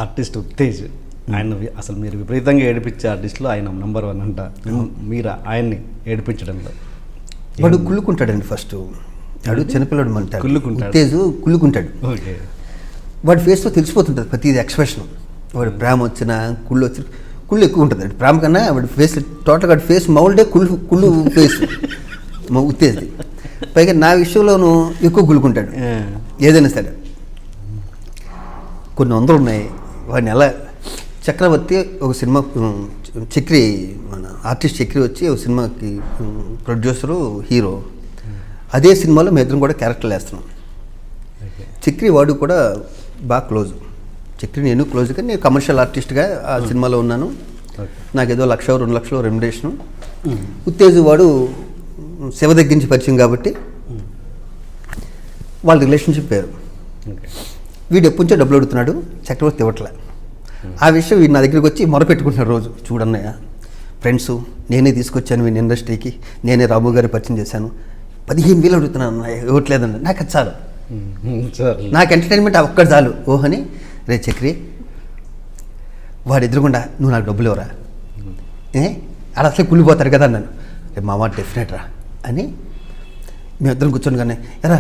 Artist Uttej ఆయన అసలు మీరు విపరీతంగా ఏడిపించే ఆర్టిస్టులో ఆయన నంబర్ 1 అంట. మీరు ఆయన్ని ఏడిపించడంలో వాడు కుళ్ళుకుంటాడండి. ఫస్ట్ వాడు చిన్నపిల్లడు అంటాడు, కుళ్ళుకుంటాడు. ఉత్తేజు కుళ్ళుకుంటాడు. ఓకే. వాడి ఫేస్లో తెలిసిపోతుంటుంది ప్రతిది ఎక్స్ప్రెషన్. వాడు ప్రేమ వచ్చినా కుళ్ళు వచ్చినా కుళ్ళు ఎక్కువ ఉంటుంది. అంటే ప్రేమ కన్నా వాడి ఫేస్ టోటల్గా వాడి ఫేస్ మౌల్డే కుళ్ళు ఫేస్ ఉత్తేజ్ది. పైగా నా విషయంలోనూ ఎక్కువ కుళ్ళుకుంటాడు ఏదైనా సరే. కొన్ని వందలు ఉన్నాయి వాడిని. ఎలా చక్రవర్తి ఒక సినిమా చక్రి, మన ఆర్టిస్ట్ చక్రి వచ్చి ఒక సినిమాకి ప్రొడ్యూసరు హీరో. అదే సినిమాలో మేము ఇద్దరం కూడా క్యారెక్టర్లు వేస్తున్నాం. చక్రి వాడు కూడా బాగా క్లోజ్. చక్రి నేను క్లోజ్, కానీ నేను కమర్షియల్ ఆర్టిస్ట్గా ఆ సినిమాలో ఉన్నాను. నాకు ఏదో 1,00,000 2 లక్షలు రెమ్యునరేషను. ఉత్తేజు వాడు శివ దగ్గర నుంచి పరిచయం కాబట్టి వాళ్ళ రిలేషన్షిప్ పేరు. వీడు ఎప్పటి నుంచో డబ్బులు అడుగుతున్నాడు, చక్రవర్తి ఇవ్వట్లే. ఆ విషయం వీడు నా దగ్గరికి వచ్చి మొరపెట్టుకుంటున్నాడు రోజు. చూడన్నయ్య, ఫ్రెండ్స్ నేనే తీసుకొచ్చాను వీడిని ఇండస్ట్రీకి, నేనే రాము గారి పరిచయం చేశాను, 15,000 అడుగుతున్నాను అన్నయ్య, ఇవ్వట్లేదన్న. నాకు అది చాలు, నాకు ఎంటర్టైన్మెంట్ ఒక్కటి చాలు. ఓహని రే చక్రి, వాడు ఎదురుకుండా నువ్వు నాకు డబ్బులు ఇవ్వరా, అలా అసలే కుళ్ళిపోతారు కదా అన్నాను. రేపు మా మాట డెఫినెట్ రా అని మేమిద్దరం కూర్చొని కానీ, ఎరా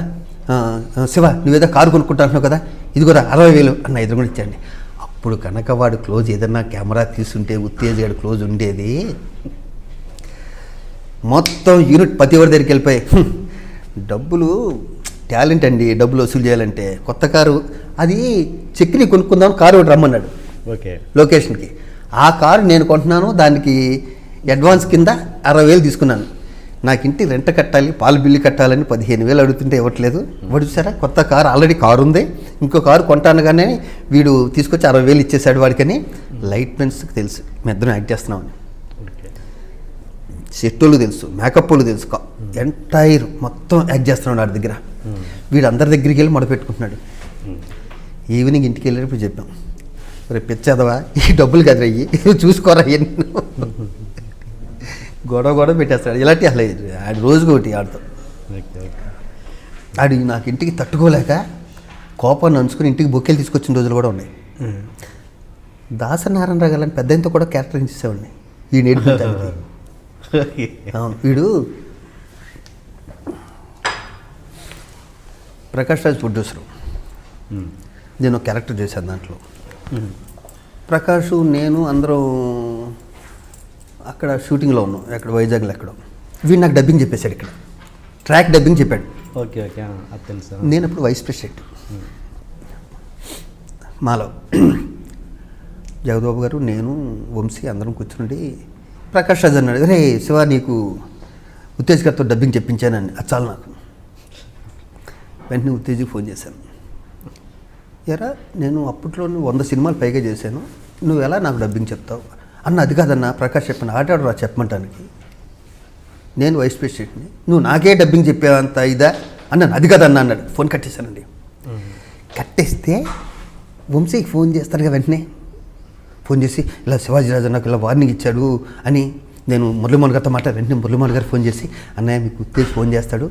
శివ నువ్వేదో కారు కొనుక్కుంటున్నావు కదా, ఇదిగోరా 60,000 అన్న ఎదురుకుండా ఇచ్చాండి. అప్పుడు కనుక వాడు క్లోజ్ ఏదన్నా కెమెరా తీసుంటే ఉత్తేజ్ గాడు క్లోజ్ ఉండేది. మొత్తం యూనిట్ ప్రతి ఎవరి దగ్గరికి వెళ్ళిపోయి, డబ్బులు టాలెంట్ అండి, డబ్బులు వసూలు చేయాలంటే. కొత్త కారు అది చక్రి కొనుక్కుందాం, కారు ఒకటి రమ్మన్నాడు ఓకే లొకేషన్కి. ఆ కారు నేను కొంటున్నాను, దానికి అడ్వాన్స్ కింద 60,000 తీసుకున్నాను. నాకు ఇంటి రెంట్ కట్టాలి, పాలు బిల్లు కట్టాలని 15,000 అడుగుతుంటే ఇవ్వట్లేదు. వాడు చూసారా, కొత్త కారు ఆల్రెడీ కారు ఉంది, ఇంకో కారు కొంటానుగానే వీడు తీసుకొచ్చి 60,000 ఇచ్చేసాడు వాడికని. లైట్ మెన్స్కి తెలుసు మేమిద్దరం యాక్ట్ చేస్తున్నామని, సెట్ వాళ్ళు తెలుసు, మేకప్ వాళ్ళు తెలుసు, ఎంటైర్ మొత్తం యాక్ట్ చేస్తున్నాడు వాడి దగ్గర. వీడు అందరి దగ్గరికి వెళ్ళి మొదపెట్టుకుంటున్నాడు. ఈవినింగ్ ఇంటికి వెళ్ళేటప్పుడు చెప్పాం, రేపు పెచ్చదవా ఈ డబ్బులు కదరయ్యి చూసుకోరా ఎన్నో గొడవ పెట్టేస్తాడు. ఇలాంటి అసలు ఆడు రోజుకి ఒకటి ఆడుతాం. ఆడు నాకు ఇంటికి తట్టుకోలేక కోపాన్ని అంచుకుని ఇంటికి బొక్కేలు తీసుకొచ్చిన రోజులు కూడా ఉన్నాయి. దాసనారాయణరావు గారు పెద్ద ఇంత కూడా క్యారెక్టర్ ఇచ్చేసేవాడిని ఈ నేర్పించడానికి. అవును, వీడు ప్రకాష్ రాజ్ ప్రొడ్యూసరు, నేను క్యారెక్టర్ చేశాను దాంట్లో. ప్రకాష్ నేను అందరూ అక్కడ షూటింగ్లో ఉన్నాం, ఎక్కడ వైజాగ్లో ఎక్కడో. వీడు నాకు డబ్బింగ్ చెప్పేశాడు, ఇక్కడ ట్రాక్ డబ్బింగ్ చెప్పాడు. ఓకే ఓకే అది తెలుసు. నేను అప్పుడు వైస్ ప్రెసిడెంట్ మాలో. జగద్బాబు గారు, నేను, వంశీ అందరం కూర్చుండి ప్రకాష్ రాజ్ అన్నాడు, రే శివ నీకు ఉత్తేజ్ గారితో డబ్బింగ్ చెప్పించానని. అది చాలు నాకు. వెంటనే ఉత్తేజ్కి ఫోన్ చేశాను, ఎరా నేను అప్పట్లోనే 100 సినిమాలు పైగా చేశాను, నువ్వు ఎలా నాకు డబ్బింగ్ చెప్తావు అన్న. అది కాదన్నా ప్రకాష్ చెప్పాను, ఆటాడు రా చెప్పమంటానికి, నేను వైస్ ప్రెసిడెంట్ని, నువ్వు నాకే డబ్బింగ్ చెప్పేవంత ఇదా అన్నాను. అది కాదన్నా అన్నాడు. ఫోన్ కట్టేశానండి. కట్టేస్తే వంశీకి ఫోన్ చేస్తారుగా, వెంటనే ఫోన్ చేసి ఇలా శివాజీరాజు నాకు ఇలా వార్నింగ్ ఇచ్చాడు అని. నేను మురళీమోహన్ గారితో మాట్లాడి వెంటనే మురళీమోహన్ గారు ఫోన్ చేసి, అన్నయ్య మీకు ఉత్తేజ్ ఫోన్ చేస్తాడు,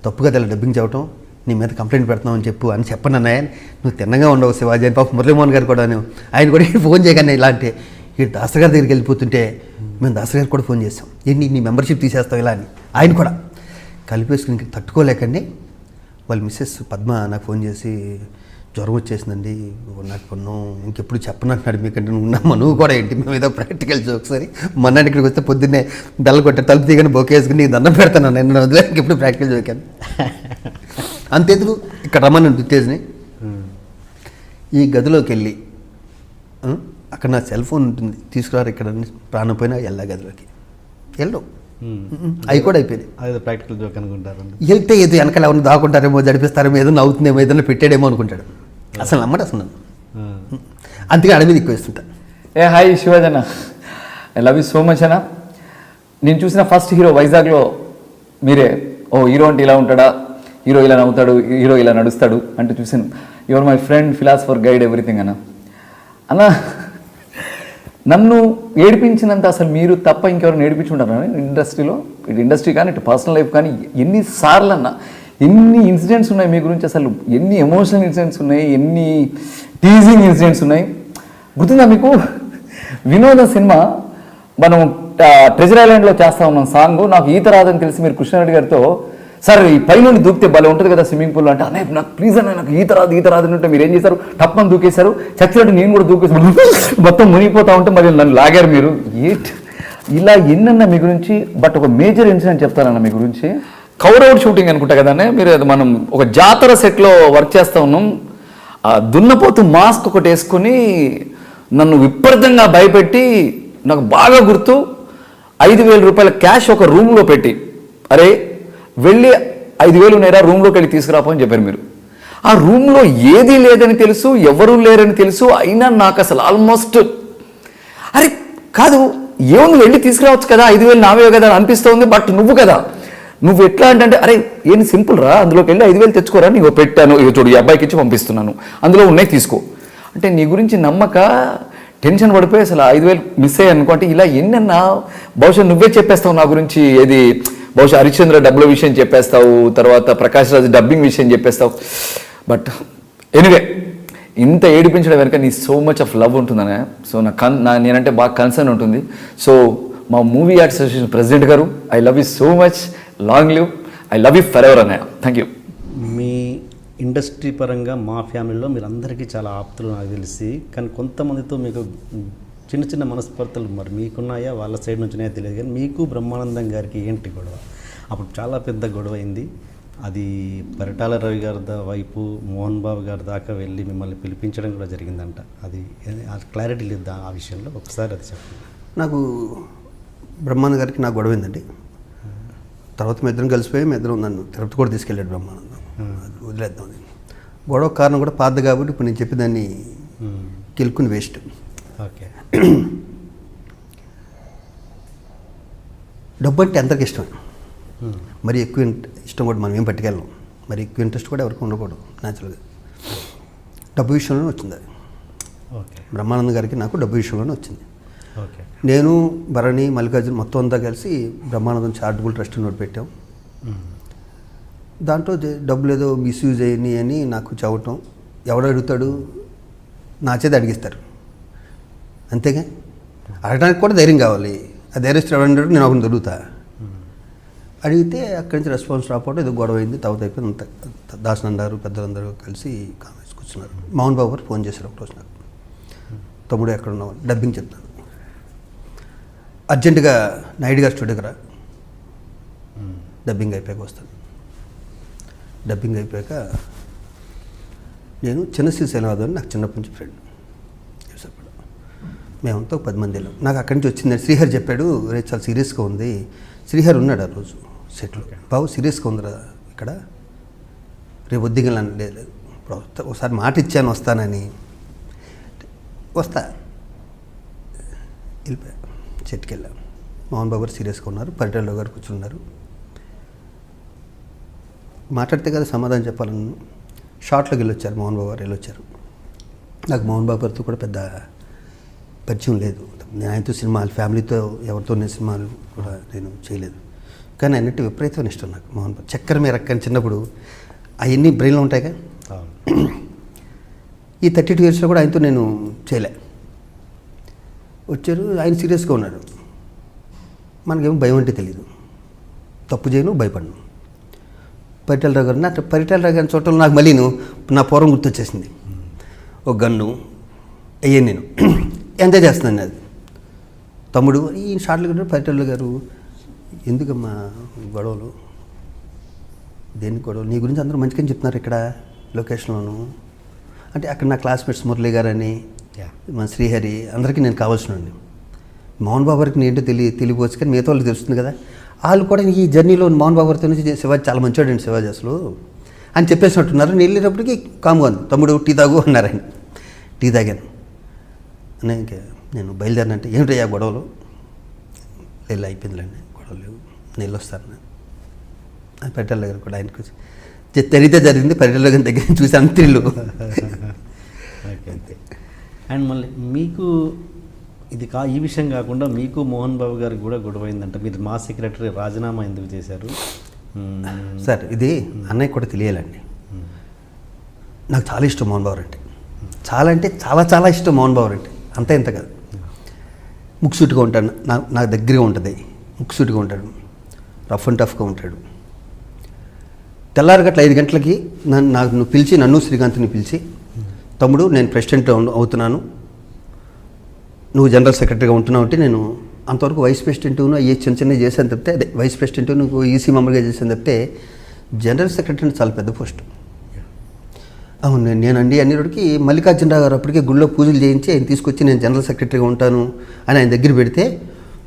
తప్పు కదా ఇలా డబ్బింగ్ చెప్పడం, నీ మీద కంప్లైంట్ పెడతామని చెప్పు అని చెప్పను అన్నయ్య, నువ్వు తిన్నగా ఉండవు శివాజీ అని. పాప మురళీమోహన్ గారు కూడా ఆయన కూడా ఫోన్ చేయగానే ఇలా అంటే, ఈ దాసరి గారి దగ్గరికి వెళ్ళిపోతుంటే మేము దాసరి గారికి కూడా ఫోన్ చేస్తాం, ఏంటి నీ మెంబర్షిప్ తీసేస్తాం ఇలా అని. ఆయన కూడా కలిపేసుకుని తట్టుకోలేకండి వాళ్ళ మిస్సెస్ పద్మ నాకు ఫోన్ చేసి, జ్వరం వచ్చేసిందండి నాకు కొన్ను, ఇంకెప్పుడు చెప్పనంటున్నాడు మీకంటే నువ్వు కూడా ఏంటి, మేము ఏదో ప్రాక్టికల్ ఒకసారి మొన్న ఇక్కడికి వస్తే పొద్దున్నే బెల్ల కొట్టే తలుపు తీయగానే బొకేసుకుని నీకు దండం పెడతాను నేను వదిలే, ఇంకెప్పుడు ప్రాక్టికల్ చూకాను. అంతెందుకు ఇక్కడ రమ్మని ఉత్తేజ్ని ఈ గదిలోకి వెళ్ళి, అక్కడ నా సెల్ ఫోన్ ఉంటుంది తీసుకురారు, ఇక్కడ ప్రాణం పోయినా వెళ్ళా గదిలోకి వెళ్ళవు. అవి కూడా అయిపోయింది. అదే ప్రాక్టికల్ జోక్ అనుకుంటారు. వెళ్తే ఏదో వెనకాల ఎవరిని దాక్కుంటారేమో, జడిపిస్తారేమో, ఏదో నవ్వుతుందేమో, ఏదైనా పెట్టాడేమో అనుకుంటాడు. అసలు నమ్మడు అసలు నన్ను. అందుకే అడవి ఎక్కువ వేస్తుంటా. హాయ్ శివాజ్ అన్న, I love you so much అన్న. నేను చూసిన ఫస్ట్ హీరో వైజాగ్లో మీరే. ఓ హీరో అంటే ఇలా ఉంటాడా, హీరో ఇలా నవ్వుతాడు, హీరో ఇలా నడుస్తాడు అంటే చూసాను. Your my friend, philosopher, guide, everything అన్న. అన్న నన్ను ఏడిపించినంత అసలు మీరు తప్ప ఇంకెవరు ఏడిపించుంటారు ఇండస్ట్రీలో, ఇటు ఇండస్ట్రీ కానీ ఇటు పర్సనల్ లైఫ్ కానీ. ఎన్నిసార్లు అన్న, ఎన్ని ఇన్సిడెంట్స్ ఉన్నాయి మీ గురించి, అసలు ఎన్ని ఎమోషనల్ ఇన్సిడెంట్స్ ఉన్నాయి, ఎన్ని టీజింగ్ ఇన్సిడెంట్స్ ఉన్నాయి. గుర్తుందా మీకు వినోద సినిమా మనం ట్రెజర్ ఐలాండ్లో చేస్తా ఉన్నాం సాంగ్. నాకు ఈత రాదని తెలిసి మీరు కృష్ణారెడ్డి గారితో సార్ ఈ పైనుండి దూకితే భలే ఉంటుంది కదా స్విమ్మింగ్ పూల్ అంటే, అనే నాకు ప్లీజ్ అన్న నాకు ఈత రాదు అంటే మీరు ఏం చేశారు, టప్పని దూకేశారు. చచ్చినట్టు నేను కూడా దూకేసాను, మొత్తం మునిగిపోతా ఉంటే మరి నన్ను లాగారు మీరు. ఇలా ఎన్నన్నా మీ గురించి. బట్ ఒక మేజర్ ఇన్సిడెంట్ చెప్తానన్న మీ గురించి. కౌరవుడ్ షూటింగ్ అనుకుంటా కదండి మీరు, మనం ఒక జాతర సెట్లో వర్క్ చేస్తూ ఉన్నాం. ఆ దున్నపోతు మాస్క్ ఒకటి వేసుకొని నన్ను విపరీతంగా భయపెట్టి, నాకు బాగా గుర్తు 5,000 రూపాయల క్యాష్ ఒక రూమ్లో పెట్టి, అరే వెళ్ళి 5,000 ఉన్నారా రూమ్లోకి వెళ్ళి తీసుకురాపో అని చెప్పారు మీరు. ఆ రూమ్లో ఏదీ లేదని తెలుసు, ఎవరూ లేరని తెలుసు, అయినా నాకు అసలు ఆల్మోస్ట్ అరే కాదు ఏముంది వెళ్ళి తీసుకురావచ్చు కదా, 5,000 నావే కదా అనిపిస్తుంది. బట్ నువ్వు ఎట్లా అంటే అరే ఏంటి సింపుల్ రా, అందులోకి వెళ్ళి 5,000 తెచ్చుకోరా, నీకు పెట్టాను, ఇక చూడు ఈ అబ్బాయికి ఇచ్చి పంపిస్తున్నాను, అందులో ఉన్నాయి తీసుకో అంటే నీ గురించి నమ్మక టెన్షన్ పడిపోయి అసలు 5,000 మిస్ అయ్యాను అనుకో. అంటే ఇలా ఎన్నన్నా బహుశా నువ్వే చెప్పేస్తావు నా గురించి, ఏది బహుశా హరిశ్చంద్ర డబ్బుల విషయం చెప్పేస్తావు, తర్వాత ప్రకాష్ రాజ్ డబ్బింగ్ విషయం చెప్పేస్తావు. బట్ ఎనివే ఇంత ఏడిపించడం వెనక నీ సో మచ్ ఆఫ్ లవ్ ఉంటుందనే. సో నేనంటే బాగా కన్సర్న్ ఉంటుంది. సో మా మూవీ ఆర్ట్స్ అసోసియేషన్ ప్రెసిడెంట్ గారు, I love you so much, long live, I love you forever అన్నయ్య. Thank you. మీ ఇండస్ట్రీ పరంగా మా ఫ్యామిలీలో మీరు అందరికీ చాలా ఆప్తులు నాకు తెలిసి, కానీ కొంతమందితో మీకు చిన్న చిన్న మనస్పర్ధలు మరి మీకున్నాయా, వాళ్ళ సైడ్ నుంచినే తెలియదు. కానీ మీకు బ్రహ్మానందం గారికి ఏంటి గొడవ? అప్పుడు చాలా పెద్ద గొడవ అయింది. అది పరిటాల రవి గారి వైపు మోహన్ బాబు గారి దాకా వెళ్ళి మిమ్మల్ని పిలిపించడం కూడా జరిగిందంట. అది క్లారిటీ లేదు ఆ విషయంలో, ఒకసారి అది చెప్పండి. నాకు బ్రహ్మానందం గారికి నాకు గొడవ అయిందండి. తర్వాత మీ ఇద్దరం కలిసిపోయి మీ ఇద్దరం నన్ను తిరుపతి కూడా తీసుకెళ్ళాడు బ్రహ్మానందం. అది వదిలేద్దాం. గొడవ కారణం కూడా పాత కాబట్టి ఇప్పుడు నేను చెప్పేదాన్ని కెలుక్కుని వేస్ట్. ఓకే. డబ్బు అంటే అందరికి ఇష్టం, మరి ఎక్కువ ఇష్టం కూడా మనం ఏం పట్టుకెళ్ళాం, మరి ఎక్కువ ఇంట్రెస్ట్ కూడా ఎవరికి ఉండకూడదు. న్యాచురల్గా డబ్బు విషయంలోనే వచ్చింది అది. ఓకే. బ్రహ్మానందం గారికి నాకు డబ్బు విషయంలోనే వచ్చింది. ఓకే. నేను భరణి మల్లికార్జున మొత్తం అంతా కలిసి బ్రహ్మానందం చారిటబుల్ ట్రస్ట్ నోట్ పెట్టాం. దాంట్లో డబ్బులు ఏదో మిస్యూజ్ అయ్యి అని నాకు చెప్పటం, ఎవడు అడుగుతాడు, నా చేత అడిగిస్తారు అంతేగా. అడగడానికి కూడా ధైర్యం కావాలి. ఆ ధైర్యం ఎవడన్నాడు, నేను ఒకరిని దొరుకుతా. అడిగితే అక్కడి నుంచి రెస్పాన్స్ రాకపోవడం ఏదో గొడవ అయింది. తర్వాత అయిపోయింది అంత. దాసనందారు పెద్దలందరూ కలిసి కామెంట్స్ కూర్చున్నారు. మోహన్ బాబు గారు ఫోన్ చేశారు ఒకరోజు నాకు, తమ్ముడు ఎక్కడ ఉన్నావు, డబ్బింగ్ చెప్తాను, అర్జెంటుగా నాయుడు గారు స్టూడియోకి రా, డబ్బింగ్ అయిపోయాక వస్తాను. డబ్బింగ్ అయిపోయాక నేను చిన్న శ్రీశైలం అని నాకు చిన్నప్పటి నుంచి ఫ్రెండ్, మేమంతా 10 మంది వెళ్ళాం. నాకు అక్కడి నుంచి వచ్చింది శ్రీహరి చెప్పాడు, రేపు చాలా సీరియస్గా ఉంది. శ్రీహరి ఉన్నాడు ఆ రోజు సెట్లో. బాబు సీరియస్గా ఉందిరా ఇక్కడ, రేపు వద్దిగలను లేదు ఒకసారి మాట ఇచ్చాను వస్తానని. వస్తా వెళ్ళిపోయా. సెట్కి వెళ్ళాం. మోహన్ బాబు గారు సీరియస్గా ఉన్నారు, పరిటాల గారు కూర్చున్నారు. మాట్లాడితే కదా సమాధానం చెప్పాలని షార్ట్లోకి వెళ్ళొచ్చారు. మోహన్ బాబు గారు వెళ్ళొచ్చారు. నాకు మోహన్ బాబు గారితో కూడా పెద్ద పరిచయం లేదు. నేను ఆయనతో సినిమాలు, ఫ్యామిలీతో ఎవరితో నేను సినిమాలు కూడా నేను చేయలేదు. కానీ అన్నిటి విపరీతమైన ఇష్టం నాకు మోహన్ బాబు. చక్కెర మీద రక్కని చిన్నప్పుడు అవన్నీ బ్రెయిన్లో ఉంటాయిగా. ఈ 32 ఇయర్స్లో కూడా ఆయనతో నేను చేయలే. వచ్చారు, ఆయన సీరియస్గా ఉన్నాడు. మనకేమో భయం అంటే తెలియదు, తప్పు చేయను, భయపడను. పరిటాల రావు గారు, నాకు పరిటాల రావు గారిని చూడటంలో నాకు మళ్ళీ నా పూర్వం గుర్తొచ్చేసింది. ఒక గన్ను అయ్యాను, నేను ఎంజాయ్ చేస్తున్నాను. అది తమ్ముడు ఈ షార్ట్లు కూడా పరిటాల గారు, ఎందుకమ్మా గొడవలు, దేనికి గొడవలు, నీ గురించి అందరూ మంచిగా చెప్తున్నారు ఇక్కడ లొకేషన్లోను అంటే. అక్కడ నా క్లాస్మేట్స్ మురళి గారు అని, మన శ్రీహరి, అందరికీ నేను కావాల్సినండి. మోహన్ బాబు గారికి ఏంటో తెలియవచ్చు, కానీ మిగతా వాళ్ళకి తెలుస్తుంది కదా. వాళ్ళు కూడా ఈ జర్నీలో మోహన్ బాబు గారితో నుంచి శివాజీ చాలా మంచివాడు అండి, శివాజీ అసలు అని చెప్పేసినట్టున్నారు. నేను వెళ్ళేటప్పటికి కామ్గా ఉంది. తమ్ముడు టీ తాగు అన్నారండి. టీ తాగాను. ఇంకా నేను బయలుదేరినంటే ఏమిటయ్యా గొడవలు, వెళ్ళి అయిపోయిందిలేండి గొడవలు లేవు, నేను వస్తాను అని పరిటాల దగ్గర కూడా ఆయనకు జరిగితే జరిగింది. పరిటాల గారి దగ్గర చూసి అంత్రిల్లు. అండ్ మళ్ళీ మీకు ఇది ఈ విషయం కాకుండా మీకు మోహన్ బాబు గారికి కూడా గొడవ అయిందంట. మీరు మా సెక్రటరీ రాజీనామా ఎందుకు చేశారు సార్? ఇది అన్నయ్య కూడా తెలియాలండి. నాకు చాలా ఇష్టం మోహన్ బాబు అంటే, చాలా అంటే చాలా చాలా ఇష్టం మోహన్ బాబు అంటే. అంతా ఇంత కాదు. ముక్కుసూటిగా ఉంటాడు, నాకు దగ్గరగా ఉంటుంది, ముక్కుసూటిగా ఉంటాడు, రఫ్ అండ్ టఫ్గా ఉంటాడు. తెల్లారగట్ల 5 గంటలకి నన్ను పిలిచి, నన్ను శ్రీకాంత్ని పిలిచి, తమ్ముడు నేను ప్రెసిడెంట్ అవుతున్నాను, నువ్వు జనరల్ సెక్రటరీగా ఉంటున్నావు అంటే, నేను అంతవరకు వైస్ ప్రెసిడెంట్ను అయ్యే చిన్న చేశాను తప్పితే, అదే వైస్ ప్రెసిడెంట్ నువ్వు ఈసీ మెంబర్గా చేశాను తప్పితే, జనరల్ సెక్రటరీ అంటే చాలా పెద్ద పోస్ట్. అవును, నేనండి అన్నిటికి మల్లికార్జునరావు గారు అప్పటికే గుళ్ళో పూజలు చేయించి ఆయన తీసుకొచ్చి నేను జనరల్ సెక్రటరీగా ఉంటాను అని ఆయన దగ్గర పెడితే,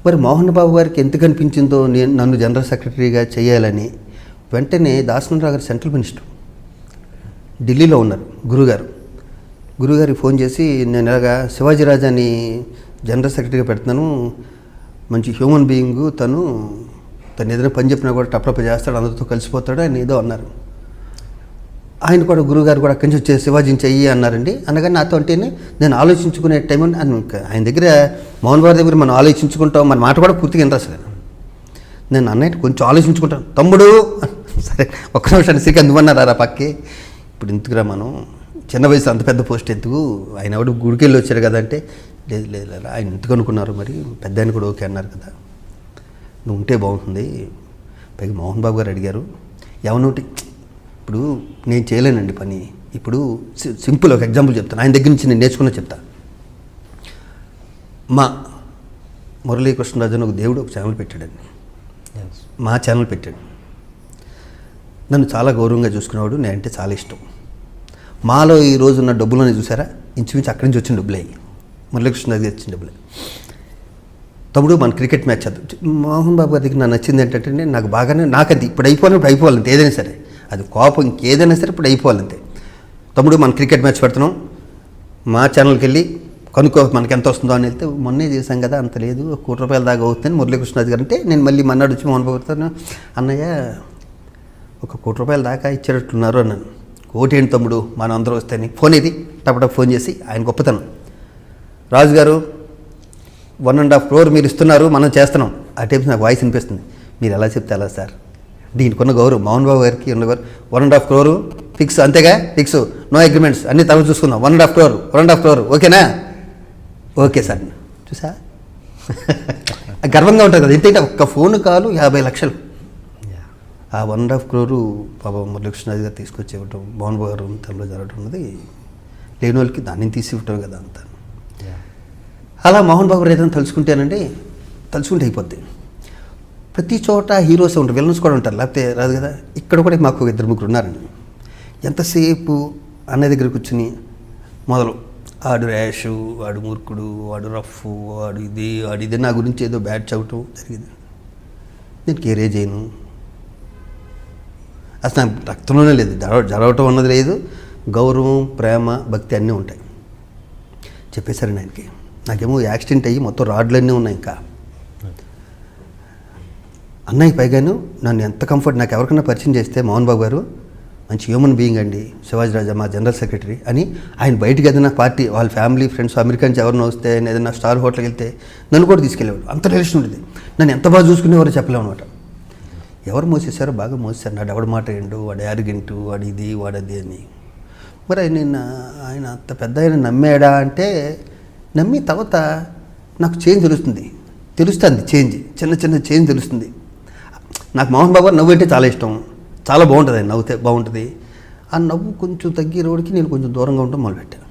మరి మోహన్ బాబు గారికి ఎంత కనిపించిందో నన్ను జనరల్ సెక్రటరీగా చేయాలని, వెంటనే దాసనారావు గారు సెంట్రల్ మినిస్టర్ ఢిల్లీలో ఉన్నారు, గురుగారికి ఫోన్ చేసి, నేను ఇలాగా శివాజీ రాజాని జనరల్ సెక్రటరీగా పెడుతున్నాను, మంచి హ్యూమన్ బీయింగ్, తను ఏదైనా పని చెప్పినా కూడా టప్టప్ చేస్తాడు, అందరితో కలిసిపోతాడు అని ఏదో అన్నారు. ఆయన కూడా గురువుగారు కూడా అక్కడి నుంచి వచ్చే శివాజీని చెయ్యి అన్నారండి. అనగానే నాతో అంటేనే నేను ఆలోచించుకునే టైం అని ఆయన దగ్గర, మోహన్ బాబు దగ్గర మనం ఆలోచించుకుంటాం, మన మాట కూడా పూర్తిగా ఇంట్రెస్ట్ లేదు. నేను అన్నట్టు కొంచెం ఆలోచించుకుంటాను, తమ్ముడు సరే ఒక్క నిమిషాన్ని శ్రీకాంత్ నువ్వన్నారా పక్కి, ఇప్పుడు ఎందుకురా మనం చిన్న వయసు అంత పెద్ద పోస్ట్ ఎందుకు, ఆయన ఎవడు గుడికి వెళ్ళి వచ్చారు కదా అంటే, లేదు ఆయన ఎందుకు అనుకున్నారు, మరి పెద్ద ఆయన కూడా ఓకే అన్నారు కదా, నువ్వు ఉంటే బాగుంటుంది. పైగా మోహన్ బాబు గారు అడిగారు, ఏమన్నోటి ఇప్పుడు నేను చేయలేనండి పని. ఇప్పుడు సింపుల్ ఒక ఎగ్జాంపుల్ చెప్తాను, ఆయన దగ్గర నుంచి నేను నేర్చుకున్నా చెప్తా. మా మురళీకృష్ణరాజు అని ఒక దేవుడు ఒక ఛానల్ పెట్టాడండి, మా ఛానల్ పెట్టాడు. నన్ను చాలా గౌరవంగా చూసుకునేవాడు, నేనంటే చాలా ఇష్టం. మాలో ఈ రోజు ఉన్న డబ్బులని చూసారా, ఇంచుమించు అక్కడి నుంచి వచ్చిన డబ్బులే, మురళీకృష్ణరాజు గారు వచ్చిన డబ్బులే. తమ్ముడు మన క్రికెట్ మ్యాచ్ చదువు, మోహన్ బాబు గారి దగ్గర నాకు నచ్చింది ఏంటంటే, నాకు బాగానే నాకు అది ఇప్పుడు అయిపోవాలంటే ఏదైనా సరే, అది కోపం ఇంకేదైనా సరే ఇప్పుడు అయిపోవాలంతే. తమ్ముడు మన క్రికెట్ మ్యాచ్ పెడుతున్నాం, మా ఛానల్కి వెళ్ళి కనుక్కో మనకి ఎంత వస్తుందో అని వెళ్తే, మొన్నే చేశాం కదా అంత లేదు, ₹1,00,00,000 దాకా అవుతుందని మురళీకృష్ణరాజు గారు అంటే, నేను మళ్ళీ మన్నాడు వచ్చి మోహన్ బాబు గారితో, అన్నయ్య ఒక ₹1,00,00,000 దాకా ఇచ్చేటట్లున్నారు అన్నాను. కోటి ఏంటి తమ్ముడు మనం అందరూ వస్తేని, ఫోన్ ఇది టపటప్ ఫోన్ చేసి ఆయన గొప్పతనం, రాజుగారు 1.5 crore మీరు ఇస్తున్నారు, మనం చేస్తున్నాం. ఆ టైప్స్ నాకు వాయిస్ వినిపిస్తుంది, మీరు ఎలా చెప్తే అలా సార్, దీనికి ఉన్న గౌరవం మోహన్ బాబు గారికి ఉన్న గౌరవం. 1.5 crore ఫిక్స్, అంతేగా ఫిక్స్, నో అగ్రిమెంట్స్, అన్ని తర్వాత చూసుకుందాం. 1.5 crore ఓకేనా, ఓకే సార్. చూసా గర్వంగా ఉంటుంది కదా, ఎంతైతే ఒక్క ఫోన్ కాలు 50 లక్షలు. ఆ 1.5 crore పాపం మురళీకృష్ణరాజు గారు తీసుకొచ్చి ఇవ్వటం, మోహన్ బాబు గారు తనలో జరగటం ఉన్నది, లేని వాళ్ళకి దాన్ని తీసి ఇవ్వటం కదా అంతా. అలా మోహన్ బాబు గారు ఏదైనా తలుచుకుంటే అయిపోద్ది. ప్రతి చోట హీరోస్ ఉంటారు, విలన్స్ కూడా ఉంటారు, లేకపోతే రాదు కదా. ఇక్కడ కూడా మాకు 2-3 ఉన్నారండి. ఎంతసేపు అన్నయ్య దగ్గర కూర్చుని మొదలు, వాడు ర్యాషు, వాడు మూర్ఖుడు, వాడు రఫ్, వాడు ఇది నా గురించి ఏదో బ్యాడ్ చదవటం జరిగింది. నేను కేరే చేయను, అసలు నాకు రక్తంలోనే లేదు, జరగటం అన్నది లేదు. గౌరవం, ప్రేమ, భక్తి అన్నీ ఉంటాయి. చెప్పేశారండి ఆయనకి. నాకేమో యాక్సిడెంట్ అయ్యి మొత్తం రాడ్లన్నీ ఉన్నాయి. ఇంకా అన్నయ్య పైగాను నన్ను ఎంత కంఫర్ట్, నాకు ఎవరికైనా పరిచయం చేస్తే, మోహన్ బాబు గారు మంచి హ్యూమన్ బీయింగ్ అండి, శివాజీ రాజా మా జనరల్ సెక్రటరీ అని, ఆయన బయటకు ఏదైనా పార్టీ వాళ్ళ ఫ్యామిలీ ఫ్రెండ్స్ అమెరికా నుంచి ఎవరినో వస్తే, ఏదైనా స్టార్ హోటల్కి వెళ్తే నన్ను కూడా తీసుకెళ్ళేవాడు. అంత రిలేషన్ ఉండేది. నన్ను ఎంత బాగా చూసుకునేవారో చెప్పలేము అనమాట. ఎవరు మోసేసారో బాగా మోసేశారు. నాడు ఎవడు మాట ఏండు, వాడు యారిగెంటు, వాడు ఇది వాడది అని. మరి ఆయన అంత పెద్ద ఆయన నమ్మాడా అంటే, నమ్మి తర్వాత నాకు చేంజ్ తెలుస్తుంది చేంజ్, చిన్న చేంజ్ తెలుస్తుంది. నాకు మోహన్ బాబు గారు నవ్వు అంటే చాలా ఇష్టం, చాలా బాగుంటుంది, ఆయన నవ్వుతే బాగుంటుంది. ఆ నవ్వు కొంచెం తగ్గే రోడ్కి నేను కొంచెం దూరంగా ఉండటం మొదలుపెట్టాను.